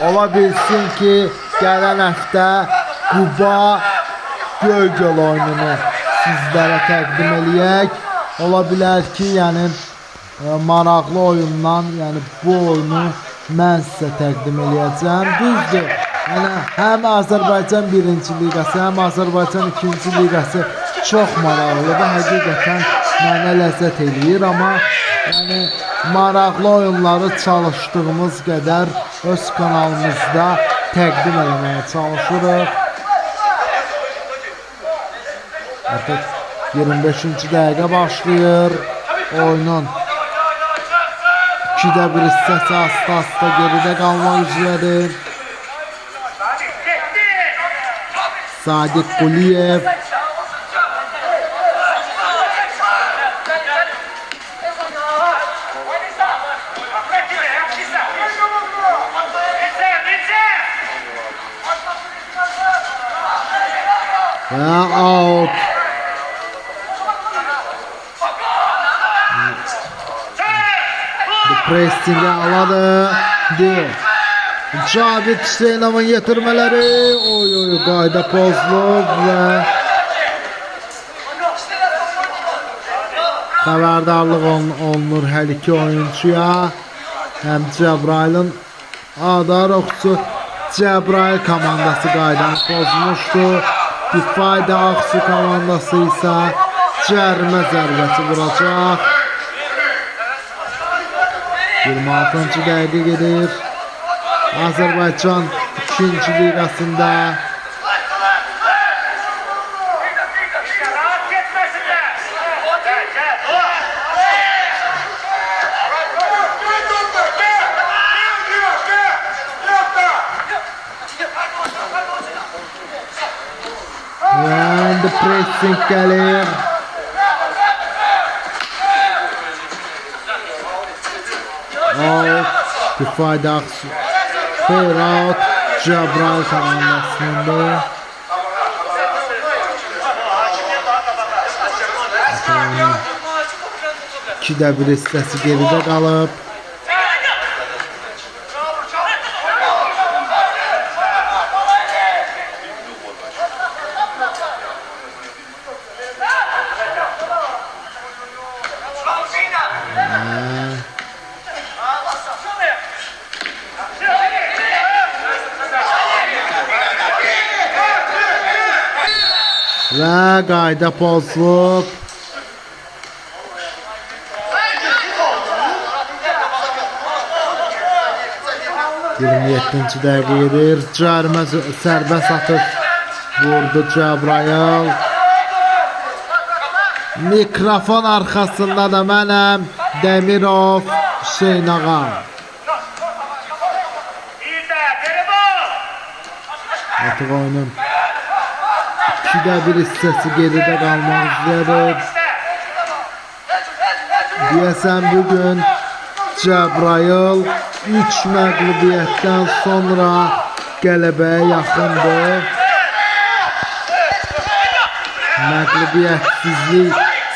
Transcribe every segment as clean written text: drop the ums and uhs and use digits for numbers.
ola bilsin ki gələn həftə Quba Göygöl oyununu sizlərə təqdim eləyək. Ola bilər ki, yəni maraqlı oyundan, yəni bu oyunu mən sizə təqdim eləyəcəm. Düzdür, yəni həm Azərbaycan 1-ci liqası, həm Azərbaycan 2-ci liqası çox maraqlıdır. Həqiqətən mənə ləzzət eləyir, amma yəni maraqlı oyunları çalışdığımız qədər öz kanalımızda təqdim eləməyə çalışırıq. Artıq 25-ci dəqiqə başlayır. Oyunun 2-də 1 hissəsi asta-asta geridə qalmaq üzrədir. Sadiq Quliyev və out. Pressing'e aladı. Cavit Hüseynov'un yetirmeleri. Oy qayda pozluq və xəbərdarlıq olunur hər iki oyuncuya. Həm Cəbrail'in Adaroqçu Cəbrail komandası qaydanı pozmuşdu. Difayda Aksu komandası isə cərimə zərbəsi vuracaq. 26-cı dəqiqə gedir. Azərbaycan 2-ci liqasında and the pressing gəlir. Out, Difayda Aksu, fair out, Cəbrail komandasında. 2-də 1 hissəsi geridə qalıb. Və qayda pozulub. Yedinci dəqiqə gedir. Cərimə sərbəst atış vurdu Cəbrail. Mikrofon arxasında da mənəm, Demirov Hüseyn ağa. Artıq oyunun 2-də 1 hissəsi geridə qalmaq üzrədir. Deyəsən bugün Cəbrail 3 məğlubiyyətdən sonra qələbəyə yaxındır. Məğlubiyyətsizlik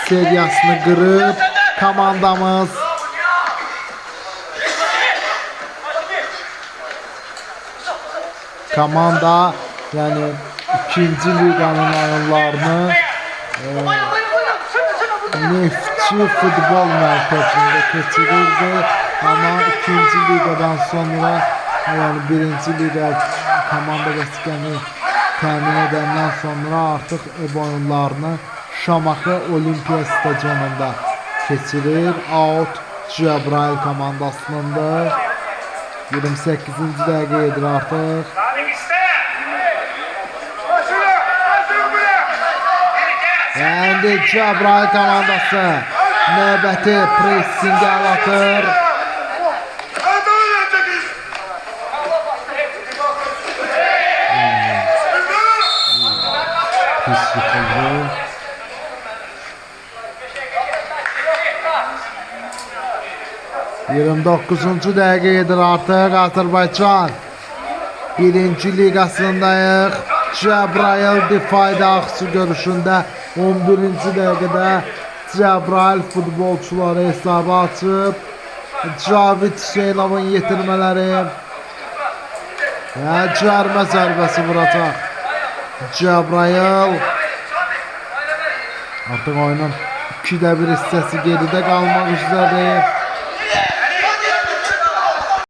seriyasını qırıb komandamız. Komanda yəni 2-ci liqanın oyunlarını Neftçi futbol mərkəzində keçirirdi. Amma 2-ci liqadan sonra, yəni 1-ci liqa komanda vəsiqəni təmin edəndən sonra artıq ev oyunlarını Şamaxı Olimpiya stadionunda keçirir. Out Cəbrail komandasınındır. 28-ci dəqiqə edir artıq. İndi Cəbrail komandası növbəti pressingə atır. Pis yıkıldı. %29-cu dəqiqə edir artıq. Azərbaycan 1-ci liqasındayıq. Cəbrail Difayda Aksu görüşündə 11-ci dəqiqədə Cəbrail futbolçuları hesabı açıb. Cavit Hüseynov'un yetirmələri. Cərimə zərbəsi vuracaq Cəbrayıl. Artıq oyunun 2-1 hissəsi geridə qalmaq üzrədir.